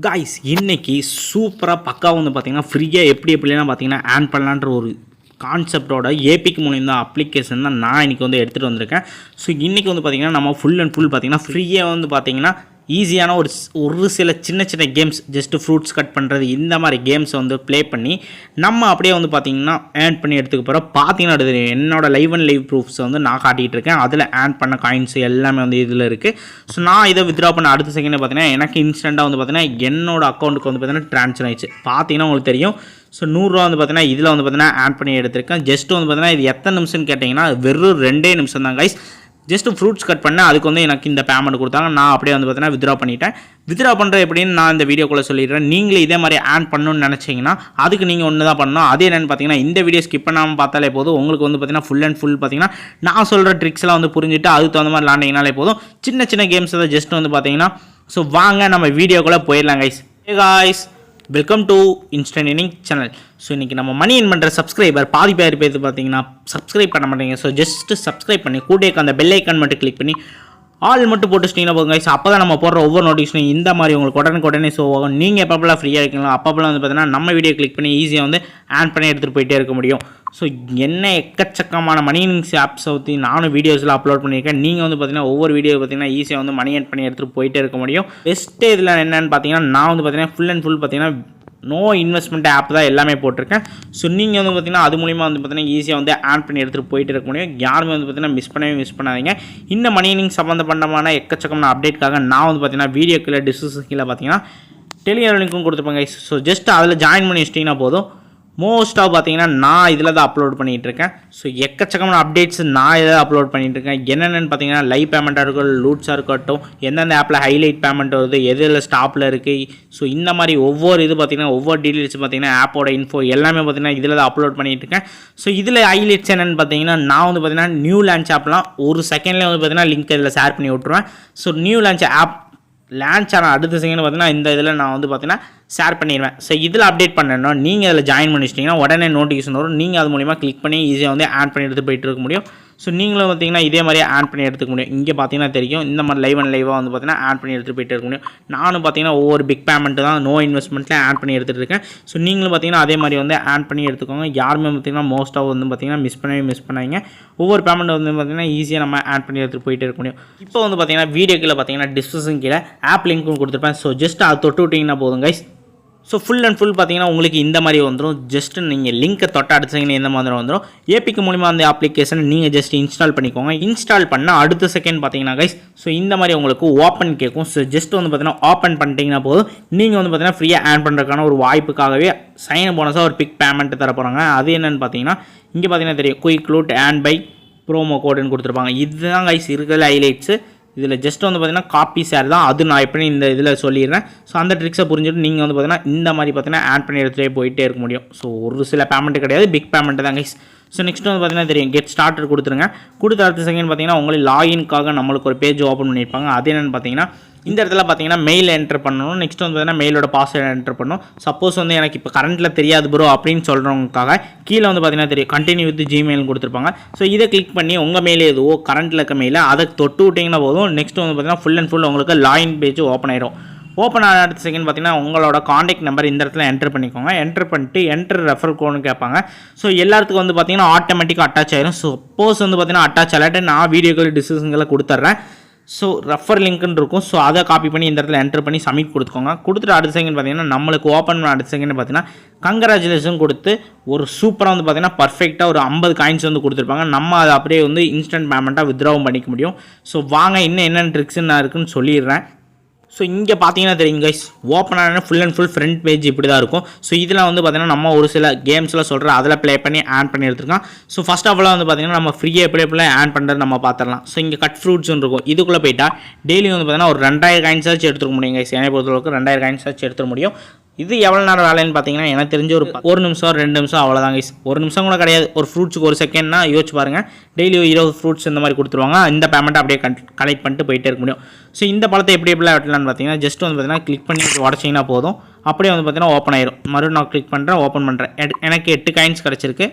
Guys இன்னைக்கு சூப்பராக பக்கா வந்து பார்த்தீங்கன்னா ஃப்ரீயாக எப்படிலாம் பார்த்தீங்கன்னா ஆன் பண்ணலான்ற ஒரு கான்செப்டோட ஏபிக்கு மூலியம் தான் அப்ளிகேஷன் தான் நான் இன்றைக்கி வந்து எடுத்துகிட்டு வந்திருக்கேன். ஸோ இன்றைக்கி வந்து பார்த்திங்கன்னா நம்ம ஃபுல் அண்ட் ஃபுல் பார்த்திங்கன்னா ஃப்ரீயாக வந்து பார்த்திங்கன்னா ஈஸியான ஒரு சில சின்ன சின்ன கேம்ஸ் ஜஸ்ட்டு ஃப்ரூட்ஸ் கட் பண்ணுறது இந்த மாதிரி கேம்ஸை வந்து ப்ளே பண்ணி நம்ம அப்படியே வந்து பார்த்திங்கன்னா ஏர்ன் பண்ணி எடுத்துக்க போகிறோம். பார்த்தீங்கன்னா என்னோடய லைவ் அண்ட் லைவ் ப்ரூஃப்ஸை வந்து நான் காட்டிகிட்டு இருக்கேன். அதில் ஏர்ன் பண்ண காயின்ஸ் எல்லாமே வந்து இதில் இருக்குது. ஸோ நான் இதை வித்ட்ரா பண்ண அடுத்த செகண்ட் பார்த்தீங்கன்னா எனக்கு இன்ஸ்டண்ட்டாக வந்து பார்த்திங்கன்னா என்னோடய அக்கௌண்ட்டுக்கு வந்து பார்த்திங்கன்னா ட்ரான்ஸ்ஃபர் ஆயிடுச்சு. பார்த்தீங்கன்னா உங்களுக்கு தெரியும். ஸோ 100 வந்து பார்த்தீங்கன்னா இதில் வந்து பார்த்தீங்கன்னா ஆட் பண்ணி எடுத்திருக்கேன். ஜஸ்ட் வந்து பார்த்தீங்கன்னா இது எத்தனை நிமிஷம்னு கேட்டிங்கன்னா வெறும் 2 நிமிஷம் தான் கைஸ். ஜஸ்ட்டு ஃப்ரூட்ஸ் கட் பண்ணேன், அதுக்கு வந்து எனக்கு இந்த பேமெண்ட் கொடுத்தாங்க. நான் அப்படியே வந்து பார்த்தீங்கன்னா வித்ட்ரா பண்ணிட்டேன். வித்ட்ரா பண்ணுறது எப்படின்னு நான் இந்த வீடியோக்குள்ளே சொல்லிடுறேன். நீங்களே இதே மாதிரி ஆன் பண்ணணும்னு நினச்சிங்கன்னா அதுக்கு நீங்கள் ஒன்று தான் பண்ணணும். அது என்னென்னு பார்த்தீங்கன்னா இந்த வீடியோ ஸ்கிப் பண்ணாமல் பார்த்தாலே போதும். உங்களுக்கு வந்து பார்த்தீங்கன்னா ஃபுல் அண்ட் ஃபுல் பார்த்தீங்கன்னா நான் சொல்கிற ட்ரிக்ஸ்லாம் வந்து புரிஞ்சுட்டு அதுக்கு தகுந்த மாதிரி விளாண்டிங்கனாலே போதும். சின்ன சின்ன கேம்ஸ் தான் ஜஸ்ட் வந்து பார்த்தீங்கன்னா. ஸோ வாங்க நம்ம வீடியோக்குள்ளே போயிடலாம் guys. Guys welcome to instant earning channel. So இன்றைக்கி நம்ம மணி ஏர்ன் பண்ணுற சப்ஸ்கிரைபர் பாதி பேர் பார்த்தீங்கன்னா சப்ஸ்கிரைப் பண்ண மாட்டேங்க. ஸோ ஜஸ்ட் சப்ஸ்கிரைப் பண்ணி கூட அந்த பெல் ஐக்கான் மட்டும் கிளிக் பண்ணி ஆல் மட்டும் போட்டு வச்சிட்டிங்கன்னா போதுங்க கைஸ். அப்போ தான் நம்ம போடுற ஒவ்வொரு நோட்டிஃபிகேஷனும் இந்த மாதிரி உங்களுக்கு உடனே ஷோ ஆகும். நீங்கள் எப்பப்பெல்லாம் ஃப்ரீயாக இருக்கீங்களோ அப்பப்பெல்லாம் வந்து பார்த்தீங்கன்னா நம்ம வீடியோ கிளிக் பண்ணி ஈஸியாக வந்து ஆன் பண்ணி எடுத்துகிட்டு போயிட்டே இருக்க முடியும். ஸோ என்ன எக்கச்சக்கமான மணி ஏர்னிங்ஸ் ஆப்ஸை பற்றி நானும் வீடியோஸில் அப்லோட் பண்ணியிருக்கேன். நீங்கள் வந்து பார்த்தீங்கன்னா ஒவ்வொரு வீடியோ பார்த்தீங்கன்னா ஈஸியாக வந்து மணி ஏர்ன் பண்ணி எடுத்துகிட்டு போயிட்டே இருக்க முடியும். பெஸ்ட்டு இதில் என்னென்னு பார்த்தீங்கன்னா நான் வந்து பார்த்தீங்கன்னா ஃபுல் அண்ட் ஃபுல் பார்த்தீங்கன்னா நோ இன்வெஸ்ட்மெண்ட் ஆப் தான் எல்லாமே போட்டிருக்கேன். ஸோ நீங்கள் வந்து பார்த்தீங்கன்னா அது மூலிமா வந்து பார்த்தீங்கன்னா ஈஸியாக வந்து ஆன் பண்ணி எடுத்துகிட்டு போயிட்டு இருக்க முடியும். யாருமே வந்து பார்த்தீங்கன்னா மிஸ் பண்ணாதீங்க. இந்த மணி ஏர்னிங் சம்மந்தப்பட்டமான எக்கச்சக்கமான அப்டேட்காக நான் வந்து பார்த்தீங்கன்னா வீடியோ கீழே டிஸ்கிரிப்ஷன் கீழே பார்த்தீங்கன்னா டெலிகிராம் லிங்க்கும் கொடுத்துருப்பாங்க. ஸோ ஜஸ்ட் அதில் ஜாயின் பண்ணி வச்சிட்டிங்கன்னா போதும். மோஸ்ட்டாக பார்த்தீங்கன்னா நான் இதில் தான் அப்லோட் பண்ணிகிட்டு இருக்கேன். ஸோ எக்கச்சக்கமான அப்டேட்ஸ் நான் இதில் அப்லோட் பண்ணிகிட்டு இருக்கேன். என்னென்னு பார்த்தீங்கன்னா லைவ் பேமெண்ட்டாக இருக்கட்டும், லூட்ஸாக இருக்கட்டும், எந்தெந்த ஆப்பில் ஹைலைட் பேமெண்ட் வருது, எதில் ஸ்டாப்பில் இருக்குது. ஸோ இந்த மாதிரி ஒவ்வொரு இது பார்த்திங்கன்னா ஒவ்வொரு டீட்டெயில்ஸ் பார்த்திங்கன்னா ஆப்போட இன்ஃபோ எல்லாமே பார்த்திங்கன்னா இதில் தான் அப்லோட் பண்ணிகிட்டு இருக்கேன். ஸோ இதில் ஹைலைட்ஸ் என்னென்னு பார்த்தீங்கன்னா நான் வந்து பார்த்திங்கன்னா நியூ லான்ச் ஆப்லாம் ஒரு செகண்ட்லேயே வந்து பார்த்திங்கன்னா லிங்க் இதில் ஷேர் பண்ணி விட்ருவேன். So new launch app launch ஆனால் அடுத்த செகண்ட் பார்த்தீங்கன்னா இந்த இதில் நான் வந்து பார்த்தீங்கன்னா ஷேர் பண்ணிடுவேன். ஸோ இதில் அப்டேட் பண்ணணும். நீங்கள் அதில் ஜாயின் பண்ணி வச்சிட்டிங்கன்னா உடனே நோட்டிஃபிகேஷன் வரும். நீங்கள் அது மூலிமா கிளிக் பண்ணி ஈஸியாக வந்து ஆட் பண்ணி எடுத்து போயிட்டு இருக்க முடியும். ஸோ நீங்களும் பார்த்தீங்கன்னா இதே மாதிரியே ஆட் பண்ணி எடுத்துக்க முடியும். இங்கே பார்த்தீங்கன்னா தெரியும் இந்த மாதிரி லைவ் அண்ட் லைவாக வந்து பார்த்தீங்கன்னா ஆட் பண்ணி எடுத்துகிட்டு போயிட்டு இருக்க முடியும். நானும் பார்த்தீங்கன்னா ஒவ்வொரு பிக் பேமெண்ட் தான் நோ இன்வெஸ்ட்மெண்ட்டில் ஆட் பண்ணி எடுத்துகிட்டு இருக்கேன். ஸோ நீங்களும் பார்த்தீங்கன்னா அதே மாதிரி வந்து ஆட் பண்ணி எடுத்துக்கோங்க. யாருமே பார்த்தீங்கன்னா மோஸ்ட்டாக வந்து பார்த்தீங்கன்னா மிஸ் பண்ணாங்க. ஒவ்வொரு பேமெண்ட் வந்து பார்த்தீங்கன்னா ஈஸியாக நம்ம ஆட் பண்ணி எடுத்துகிட்டு போயிட்டு இருக்க முடியும். இப்போ வந்து பார்த்தீங்கன்னா வீடியோ கீழே பார்த்தீங்கன்னா டிஸ்கிரிப்ஷன் கீழே ஆப் லிங்க்கும் கொடுத்துருப்பேன். ஸோ ஜஸ்ட் அதை தொட்டு விட்டிங்கன்னா போதும் guys. So full and full பார்த்தீங்கன்னா உங்களுக்கு இந்த மாதிரி வந்துடும். ஜஸ்ட்டு நீங்கள் லிங்க்கை தொட்ட அடுத்த இந்த மாதிரி வந்துடும். ஏபிக்கு மூலிமா அந்த அப்ளிகேஷன் நீங்கள் ஜஸ்ட் இன்ஸ்டால் பண்ணிக்கோங்க. இன்ஸ்டால் பண்ணால் அடுத்த செகண்ட் பார்த்தீங்கன்னா கைஸ் ஸோ இந்த மாதிரி உங்களுக்கு ஓப்பன் கேட்கும். ஸோ ஜஸ்ட் வந்து பார்த்தீங்கன்னா ஓப்பன் பண்ணிட்டீங்கன்னா போதும். நீங்கள் வந்து பார்த்தீங்கன்னா ஃப்ரீயாக ஆட் பண்ணுறதுக்கான ஒரு வாய்ப்புக்காகவே சைன் போனஸாக ஒரு பிக் பேமெண்ட் தர போகிறாங்க. அது என்னென்னு பார்த்தீங்கன்னா இங்கே பார்த்தீங்கன்னா தெரியும் quick loot on buy promo கோடுன்னு கொடுத்துருப்பாங்க. இதுதான் கைஸ் இருக்கிற ஹைலைட்ஸு. இதில் ஜஸ்ட் வந்து பார்த்தீங்கன்னா காப்பி ஷேர் தான். அது நான் எப்படி இந்த இதில் சொல்லிடுறேன். ஸோ அந்த ட்ரிக்ஸை புரிஞ்சுட்டு நீங்கள் வந்து பார்த்தீங்கன்னா இந்த மாதிரி பார்த்தீங்கன்னா ஆட் பண்ணி எடுத்துகிட்டே போயிட்டே இருக்க முடியும். ஸோ ஒரு சில பேமெண்ட் கிடையாது, பிக் பேமெண்ட் தான் கைஸ். ஸோ நெக்ஸ்ட் வந்து பார்த்தீங்கன்னா தெரியும் கெட் ஸ்டார்டர் கொடுத்துருங்க. கொடுத்த அடுத்த செகண்ட் பார்த்தீங்கன்னா உங்களுக்கு லாகின்காக நம்மளுக்கு ஒரு பேஜ் ஓப்பன் பண்ணியிருப்பாங்க. அது என்னென்னு பார்த்தீங்கன்னா இந்த இடத்துல பார்த்தீங்கன்னா மெயில் என்டர் பண்ணணும். நெக்ஸ்ட் வந்து பார்த்தீங்கன்னா மெயிலோட பாஸ்வேர்டு என்டர் பண்ணணும். சப்போஸ் வந்து எனக்கு இப்போ கரண்ட்டில் தெரியாது ப்ரோ அப்படின்னு சொல்கிறவங்களுக்காக கீழே வந்து பார்த்தீங்கன்னா தெரியும் கண்டினியூ வித் ஜிமெயில் கொடுத்துருப்பாங்க. ஸோ இதை கிளிக் பண்ணி உங்கள் மெயில் எதுவோ கரண்ட்டில் இருக்க மெயிலை அதை தொட்டு விட்டிங்கன்னா போதும். நெக்ஸ்ட் வந்து பார்த்தீங்கன்னா ஃபுல் அண்ட் ஃபுல் உங்களுக்கு லாகின் பேஜ் ஓப்பன் ஆயிடும். ஓப்பன் ஆன அடுத்த செகண்ட் பார்த்தீங்கன்னா உங்களோட காண்டாக்ட் நம்பர் இந்த இடத்துல என்டர் பண்ணிக்கோங்க. என்டர் பண்ணிட்டு என்டர் ரெஃபர் கோடுன்னு கேட்பாங்க. ஸோ எல்லாத்துக்கும் வந்து பார்த்தீங்கன்னா ஆட்டோமேட்டிக்காக அட்டாச் ஆயிரும். சப்போஸ் வந்து பார்த்தீங்கன்னா அட்டாச் ஆகிட்டு நான் வீடியோக்கள் டிஸ்கிரிப்ஷனில் கொடுத்துட்றேன். ஸோ ரெஃபர் லிங்க்னு இருக்கும். ஸோ அதை காப்பி பண்ணி இந்த இடத்துல என்டர் பண்ணி சப்மிட் கொடுத்துக்கோங்க. கொடுத்துட்டு அடுத்த செகண்ட் பார்த்தீங்கன்னா நம்மளுக்கு ஓப்பன் பண்ண அடுத்த செகண்ட் பார்த்தீங்கன்னா கங்க்ராச்சுலேஷன் கொடுத்து ஒரு சூப்பராக வந்து பார்த்தீங்கன்னா பர்ஃபெக்டாக ஒரு 50 காயின்ஸ் வந்து கொடுத்துருப்பாங்க. நம்ம அதை அப்படியே வந்து இன்ஸ்டன்ட் பேமெண்ட்டாக வித்ட்ராவும் பண்ணிக்க முடியும். ஸோ வாங்க இன்னும் என்னென்ன ட்ரிக்ஸ் நான் இருக்குன்னு சொல்லிடுறேன். ஸோ இங்கே பார்த்தீங்கன்னா தெரியும் கைஸ் ஓப்பன் ஆன full and full front page இப்படி தான் இருக்கும். ஸோ இதில் வந்து பார்த்தீங்கன்னா நம்ம ஒரு சில கேம்ஸ்லாம் சொல்கிற அதில் ப்ளே பண்ணி ஆட் பண்ணி எடுத்துருக்கோம். ஸோ ஃபஸ்ட் ஆஃப் ஆல் வந்து பார்த்தீங்கன்னா நம்ம ஃப்ரீயாக எப்படி ஆட் பண்ணுறது நம்ம பார்த்துடலாம். ஸோ இங்கே கட் ஃப்ரூட்ஸ்னு இருக்கும். இதுக்குள்ளே போயிட்டா டெய்லி வந்து பார்த்தீங்கன்னா ஒரு 2000 காயின்ஸாச்சும் எடுத்துக்க முடியும் கைஸ். என்னை பொறுத்தளவுக்கு 2000 காயின்ஸாச்சும் எடுத்துக்க முடியும். இது எவ்வளோ நேரம் வேலைன்னு பார்த்தீங்கன்னா எனக்கு தெரிஞ்ச ஒரு நிமிஷம் 2 நிமிஷம் அவ்வளோதான் கைஸ். ஒரு நிமிஷம் கூட கிடையாது. ஒரு ஃப்ரூட்ஸுக்கு ஒரு செகண்ட்னா யோசிச்சு பாருங்கள். டெய்லி 20 ஃப்ரூட்ஸ் இந்த மாதிரி கொடுத்துருவாங்க. இந்த பேமெண்ட்டை அப்படியே கலெக்ட் பண்ணிட்டு போயிட்டே இருக்க முடியும். ஸோ இந்த பழத்தை எப்படிலாம் வெட்டலான்னு பார்த்தீங்கன்னா ஜஸ்ட் வந்து பார்த்தீங்கன்னா கிளிக் பண்ணி உடச்சிங்கன்னா போதும். அப்படியே வந்து பார்த்தீங்கன்னா ஓப்பன் ஆயிரும். மறுபடியும் நான் கிளிக் பண்ணுறேன், ஓப்பன் பண்ணுறேன். எனக்கு 8 காயின்ஸ் கிடச்சிருக்கு.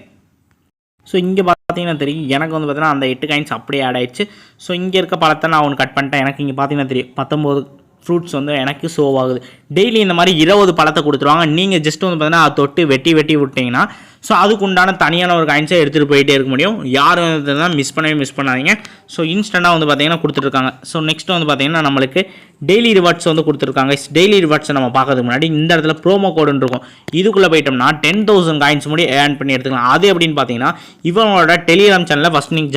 ஸோ இங்கே பார்த்தீங்கன்னா தெரியும் எனக்கு வந்து பார்த்தீங்கன்னா அந்த 8 காயின்ஸ் அப்படியே ஆட் ஆயிடுச்சு. ஸோ இங்கே இருக்க பழத்தை நான் ஒன்று கட் பண்ணிட்டேன். எனக்கு இங்கே பார்த்தீங்கன்னா தெரியும் 19 ஃப்ரூட்ஸ் வந்து எனக்கு ஷோ ஆகுது. டெய்லி இந்த மாதிரி 20 பழத்தை கொடுத்துருவாங்க. நீங்கள் ஜஸ்ட் வந்து பார்த்தீங்கன்னா அதை தொட்டு வெட்டி விட்டிங்கன்னா ஸோ அதுக்கு உண்டான தனியான ஒரு காயின்ஸை எடுத்துகிட்டு போயிட்டே இருக்க முடியும். யாரும் தான் மிஸ் பண்ணாதீங்க. ஸோ இன்ஸ்டண்ட்டாக வந்து பார்த்தீங்கன்னா கொடுத்துட்ருக்காங்க. ஸோ நெக்ஸ்ட் வந்து பார்த்தீங்கன்னா நம்மளுக்கு டெய்லி ரிவார்ட்ஸ் வந்து கொடுத்துருக்காங்க. டெய்லி ரிவார்ட்ஸை நம்ம பார்க்கறதுக்கு முன்னாடி இந்த இடத்துல ப்ரோமோ கோடுன்னு இருக்கும். இதுக்குள்ளே போயிட்டோம்னா 10,000 காயின்ஸ் முடி ஏர்ன் பண்ணி எடுத்துக்கலாம். அது எப்படின்னு பார்த்தீங்கன்னா இவங்களோட டெலிகிராம் சேனலில் ஃபஸ்ட் நீங்கள்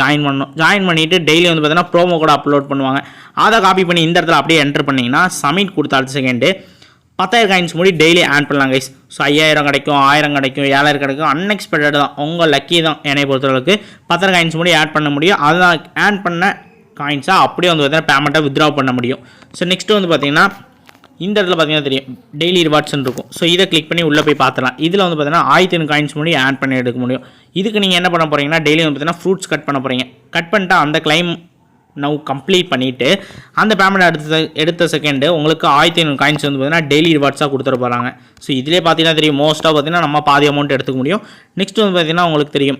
ஜாயின் பண்ணிவிட்டு டெய்லி வந்து பார்த்தீங்கன்னா ப்ரோமோ கோட் அப்லோட் பண்ணுவாங்க. அதை காப்பி பண்ணி இந்த இடத்துல அப்படியே என்டர் பண்ணிங்கன்னா சப்மிட் கொடுத்த அடுத்த செகண்டு 10,000 காயின்ஸ் முடி டெய்லி ஆன் பண்ணலாம் கைஸ். ஸோ 5,000 கிடைக்கும், 1000 கிடைக்கும், 7,000 கிடைக்கும். அன்எக்ஸ்பெக்டட் தான், உங்கள் லக்கி தான். என்னை பொறுத்தளவுக்கு 10,000 காயின்ஸ் முடி ஆட் பண்ண முடியும். அதுதான் ஆன் பண்ண காயின்ஸாக அப்படியே வந்து பார்த்தீங்கன்னா பேமெண்ட்டை வித்ட்ரா பண்ண முடியும். ஸோ நெக்ஸ்ட்டு வந்து பார்த்தீங்கன்னா இந்த இடத்துல பார்த்தீங்கன்னா தெரியும் டெய்லி ரிவார்ட்ஸ்ன்னு இருக்கும். ஸோ இதை கிளிக் பண்ணி உள்ளே போய் பார்த்துலாம். இதில் வந்து பார்த்தீங்கன்னா 1500 காயின்ஸ் முடி ஆட் பண்ணி எடுக்க முடியும். இதுக்கு நீங்கள் என்ன பண்ண போகிறீங்கன்னா டெய்லி வந்து பார்த்தீங்கன்னா ஃப்ரூட்ஸ் கட் பண்ண போகிறீங்க. கட் பண்ணிட்டு அந்த கிளைம் நவ் கம்ப்ளீட் பண்ணிவிட்டு அந்த பேமெண்ட் எடுத்த செகண்டு உங்களுக்கு 1500 காயின்ஸ் வந்து பார்த்தீங்கன்னா டெய்லி ரிவார்ட்ஸாக கொடுத்துட போகிறாங்க. ஸோ இதிலே பார்த்தீங்கன்னா தெரியும் மோஸ்ட்டாக பார்த்தீங்கன்னா நம்ம பாதி அமௌண்ட் எடுத்துக்க முடியும். நெக்ஸ்ட் வந்து பார்த்தீங்கன்னா உங்களுக்கு தெரியும்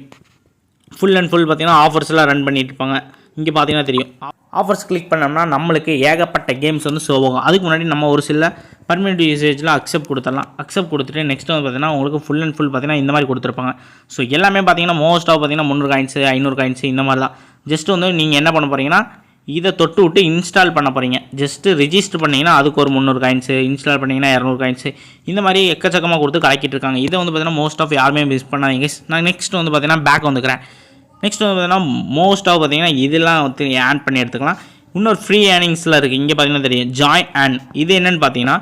ஃபுல் அண்ட் ஃபுல் பார்த்தீங்கன்னா ஆஃபர்ஸ்லாம் ரன் பண்ணிட்டு இருப்பாங்க. இங்கே பார்த்தீங்கன்னா தெரியும் ஆஃபர்ஸ் கிளிக் பண்ணோம்னா நம்மளுக்கு ஏகப்பட்ட கேம்ஸ் வந்து ஷோ ஆகும். அதுக்கு முன்னாடி நம்ம ஒரு சில பர்மனெண்ட் யூசேஜில் அக்செப்ட் கொடுத்துடலாம். அக்செப்ட் கொடுத்துட்டு நெக்ஸ்ட் வந்து பார்த்தீங்கன்னா உங்களுக்கு ஃபுல் அண்ட் ஃபுல் பார்த்தீங்கன்னா இந்த மாதிரி கொடுத்துருப்பாங்க. ஸோ எல்லாமே பார்த்தீங்கன்னா மோஸ்ட்டாக பார்த்தீங்கன்னா 300 காயின்ஸு 500 காயின்ஸு இந்த மாதிரி தான். ஜஸ்ட் வந்து நீங்கள் என்ன பண்ண போகிறீங்கன்னா இதை தொட்டு விட்டு இன்ஸ்டால் பண்ண போகிறீங்க. ஜஸ்ட்டு ரிஜிஸ்டர் பண்ணிங்கன்னா அதுக்கு ஒரு 300 காயின்ஸு, இன்ஸ்டால் பண்ணிங்கன்னா 200 காயின்ஸு, இந்த மாதிரி எக்கச்சக்கமாக கொடுத்து கலக்கிட்டு இருக்காங்க. இதை வந்து பார்த்தீங்கன்னா மோஸ்ட் ஆஃப் யாருமே மிஸ் பண்ணாதீங்க. நான் நெக்ஸ்ட் வந்து பார்த்தீங்கன்னா பேக் வந்துக்கிறேன். நெக்ஸ்ட் வந்து பார்த்தீங்கன்னா மோஸ்ட்டாக பார்த்தீங்கன்னா இதெல்லாம் வந்து ஆன் பண்ணி எடுத்துக்கலாம். இன்னொரு ஃப்ரீ ஏர்னிங்ஸில் இருக்குது. இங்கே பார்த்தீங்கன்னா தெரியும் ஜாயின் அண்ட் இது என்னென்னு பார்த்தீங்கன்னா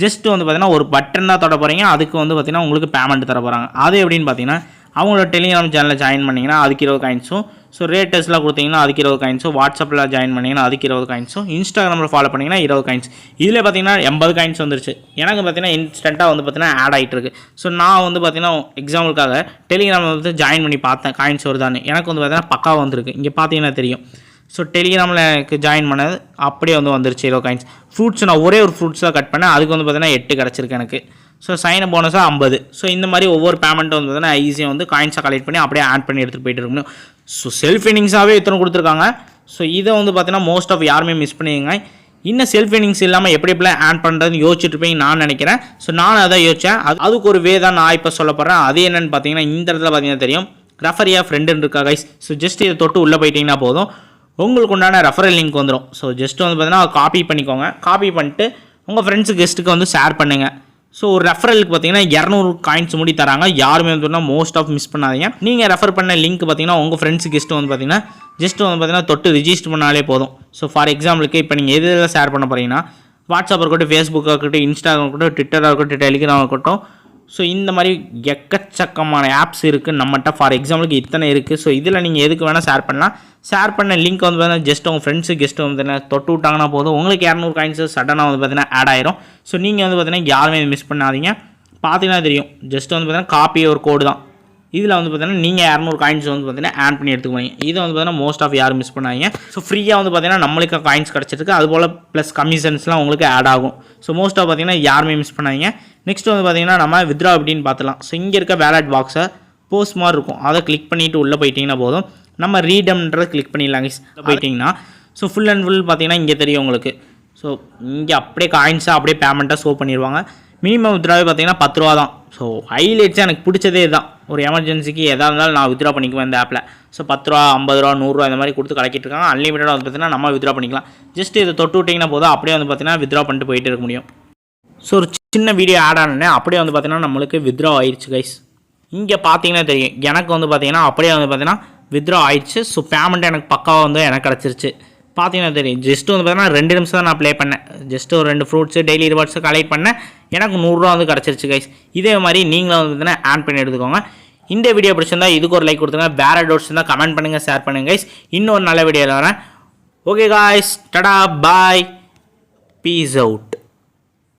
ஜஸ்ட் வந்து பார்த்தீங்கன்னா ஒரு பட்டன் தான் தொட போகிறீங்க. அதுக்கு வந்து பார்த்தீங்கன்னா உங்களுக்கு பேமெண்ட் தர போகிறாங்க. அது எப்படின்னு பார்த்தீங்கன்னா அவங்களோட டெலிகிராம் சேனலில் ஜாயின் பண்ணிங்கன்னா அதுக்கு 20 காயின்ஸும், ஸோ ரேட்டர்ஸ்லாம் கொடுத்தீங்கன்னா அதுக்கு 20 காயின்ஸும், வாட்ஸ்அப்பில் ஜாயின் பண்ணிங்கன்னா அதுக்கு 20 காயின்ஸும், இன்ஸ்டாகிராமில் ஃபாலோ பண்ணிங்கன்னா 20 காயின்ஸ். இதில் பார்த்தீங்கன்னா 80 காயின்ஸ் வந்துருச்சு. எனக்கு பார்த்தீங்கன்னா இன்ஸ்டண்ட்டாக வந்து பார்த்தீங்கன்னா ஆட் ஆகிட்டு இருக்கு. ஸோ நான் வந்து பார்த்தீங்கன்னா எக்ஸாம்பிளுக்காக டெலிகிராமில் வந்து ஜாயின் பண்ணி பார்த்தேன் காயின்ஸ் வருதான்னு. எனக்கு வந்து பார்த்தீங்கன்னா பக்கா வந்திருக்கு. இங்கே பார்த்தீங்கன்னா தெரியும். ஸோ டெலிகிராமில் எனக்கு ஜாயின் பண்ணது அப்படியே வந்து வந்துருச்சு 20 காயின்ஸ். ஃப்ரூட்ஸ் நான் ஒரே ஒரு ஃப்ரூட்ஸ் தான் கட் பண்ணேன். அதுக்கு வந்து பார்த்தீங்கன்னா 8 கிடச்சிருக்கு எனக்கு. So sign போனஸாக 50. ஸோ இந்த மாதிரி ஒவ்வொரு பேமெண்ட்டும் வந்து பார்த்தீங்கன்னா ஈஸியாக வந்து காயின்ஸாக கலெக்ட் பண்ணி அப்படியே ஆட் பண்ணி எடுத்துகிட்டு போயிட்டு இருக்கணும். ஸோ செல்ஃப் இன்னிங்ஸாகவே இத்தனை கொடுத்துருக்காங்க. ஸோ இதை வந்து பார்த்தீங்கன்னா மோஸ்ட் ஆஃப் யாருமே மிஸ் பண்ணிடுங்க. இன்னும் செல்ஃப் இன்னிங்ஸ் இல்லாமல் எப்படி எப்படிலாம் ஆட் பண்ணுறதுன்னு யோசிச்சுட்டு இருப்பீங்க நான் நினைக்கிறேன். ஸோ நான் அதை யோசித்தேன். அதுக்கு ஒரு வே தான் நான் இப்போ சொல்ல போகிறேன். அது என்னென்னு பார்த்தீங்கன்னா இந்த இடத்துல பார்த்தீங்கன்னா தெரியும் ரெஃபரியா ஃப்ரெண்டுன்னு இருக்கா கைஸ். ஸோ ஜஸ்ட் இதை தொட்டு உள்ளே போயிட்டீங்கன்னா போதும் உங்களுக்கு உண்டான ரெஃபரல் லிங்க் வந்துடும். ஸோ ஜஸ்ட் வந்து பார்த்தீங்கன்னா காப்பி பண்ணிக்கோங்க. காப்பி பண்ணிட்டு உங்கள் ஃப்ரெண்ட்ஸு கெஸ்ட்டுக்கு வந்து ஷேர் பண்ணுங்கள். ஸோ ஒரு ரெஃபரலுக்கு பார்த்தீங்கன்னா 200 காயின்ஸ் முடி தராங்க. யாருமே வந்து மோஸ்ட் ஆஃப் மிஸ் பண்ணாதீங்க. நீங்கள் ரெஃபர் பண்ண லிங்க் பார்த்தீங்கன்னா உங்கள் ஃப்ரெண்ட்ஸு கெஸ்ட்டு வந்து பார்த்தீங்கன்னா ஜஸ்ட் வந்து பார்த்தீங்கன்னா தொட்டு ரிஜிஸ்டர் பண்ணாலே போதும். ஸோ ஃபார் எக்ஸாம்பிளுக்கு இப்போ நீங்கள் எதில் ஷேர் பண்ண போகிறீங்கன்னா வாட்ஸ்அப் இருக்கட்டும், ஃபேஸ்புக்காக இருக்கட்டும், இன்ஸ்டாகிராம் இருக்கட்டும், ட்விட்டராக இருக்கட்டும், டெலிகிராம் இருக்கட்டும், ஸோ இந்த மாதிரி எக்கச்சக்கமான ஆப்ஸ் இருக்குது நம்மகிட்ட. ஃபார் எக்ஸாம்பிளுக்கு இத்தனை இருக்குது. ஸோ இதில் நீங்கள் எதுக்கு வேணால் ஷேர் பண்ணலாம். ஷேர் பண்ண லிங்க் வந்து பார்த்தீங்கன்னா ஜஸ்ட் உங்கள் ஃப்ரெண்ட்ஸு கெஸ்ட்டு வந்து பார்த்தீங்கன்னா தொட்டு விட்டாங்கன்னா போதும் உங்களுக்கு 200 காயின்ஸு சடனாக வந்து பார்த்தீங்கன்னா ஆட் ஆயிரும். ஸோ நீங்கள் வந்து பார்த்தீங்கன்னா யாருமே மிஸ் பண்ணாதீங்க. பார்த்தீங்கன்னா தெரியும் ஜஸ்ட் வந்து பார்த்தீங்கன்னா காப்பி ஒரு கோடு தான். இதில் வந்து பார்த்தீங்கன்னா நீங்கள் 200 காயின்ஸ் வந்து பார்த்தீங்கன்னா ஆட் பண்ணி எடுத்துக்குவீங்க. இதை வந்து பார்த்தீங்கன்னா மோஸ்ட் ஆஃப் யாரும் மிஸ் பண்ணாதீங்க. ஸோ ஃப்ரீயாக வந்து பார்த்தீங்கன்னா நம்மளுக்கு காயின்ஸ் கிடச்சிருக்கு. அதுபோல் ப்ளஸ் கமிஷன்ஸ்லாம் உங்களுக்கு ஆட் ஆகும். ஸோ மோஸ்ட் ஆஃப் பார்த்தீங்கன்னா யாருமே மிஸ் பண்ணாதீங்க. நெக்ஸ்ட் வந்து பார்த்தீங்கன்னா நம்ம வித்ட்ரா அப்படின்னு பார்த்துலாம். ஸோ இங்கே இருக்க வேலட் பாக்ஸை போஸ்ட் மாதிரி இருக்கும். அதை கிளிக் பண்ணிவிட்டு உள்ளே போயிட்டீங்கன்னா போதும் நம்ம ரீடம்ன்றதை கிளிக் பண்ணிடலாங்க. போயிட்டிங்கன்னா ஸோ ஃபுல் அண்ட் ஃபுல் பார்த்தீங்கன்னா இங்கே தெரியும் உங்களுக்கு. ஸோ இங்கே அப்படியே காயின்ஸாக அப்படியே பேமெண்ட்டாக ஷோ பண்ணிடுவாங்க. மினிமம் வித்ட்ராவே பார்த்தீங்கன்னா 10 ரூபா தான். ஸோ ஹைலைட்ஸாக எனக்கு பிடிச்சதே தான். ஒரு எமர்ஜென்சிக்கு எதாக இருந்தாலும் நான் வித்ட்ரா பண்ணிக்குவேன் இந்த ஆப்பில். ஸோ 10 ரூபா, 50 ரூபா, 100 ரூபா இந்த மாதிரி கொடுத்து கலக்கிட்டு இருக்காங்க. அன்லிமிட்டடாக வந்து பார்த்தீங்கன்னா நம்ம வித்ட்ரா பண்ணிக்கலாம். ஜஸ்ட் இதை தொட்டு விட்டிங்கன்னா போதும் அப்படியே வந்து பார்த்தீங்கன்னா வித்ட்ரா பண்ணிட்டு போயிட்டு இருக்க முடியும். ஸோ ஒரு சின்ன வீடியோ ஆட் ஆனே அப்படியே வந்து பார்த்தீங்கன்னா நம்மளுக்கு வித்ட்ரா ஆயிடுச்சு கைஸ். இங்கே பார்த்தீங்கன்னா தெரியும் எனக்கு வந்து பார்த்தீங்கன்னா அப்படியே வந்து பார்த்தீங்கன்னா வித்ட்ரா ஆயிடுச்சு. ஸோ பேமெண்ட் எனக்கு பக்காவாக வந்து எனக்கு கிடச்சிருச்சு. பார்த்தீங்கன்னா தெரியும் ஜஸ்ட் வந்து பார்த்தீங்கன்னா 2 நிமிஷம் தான் நான் ப்ளே பண்ணேன். ஜஸ்ட் ஒரு 2 ஃப்ரூட்ஸு டெய்லி ரிவார்ட்ஸு கலெக்ட் பண்ணேன். எனக்கு 100 ரூபா வந்து கிடச்சிருச்சு கைஸ். இதே மாதிரி நீங்களும் வந்து பார்த்தீங்கன்னா ஆட் பண்ணி எடுத்துக்கோங்க. இந்த வீடியோ பிடிச்சிருந்தா இதுக்கு ஒரு லைக் கொடுத்துங்க. வேறு டவுட்ஸ் இருந்தால் கமெண்ட் பண்ணுங்கள், ஷேர் பண்ணுங்கள் கைஸ். இன்னொரு நல்ல வீடியோவில் வரேன். ஓகே காய்ஸ், டடா, பாய், பீஸ் அவுட்.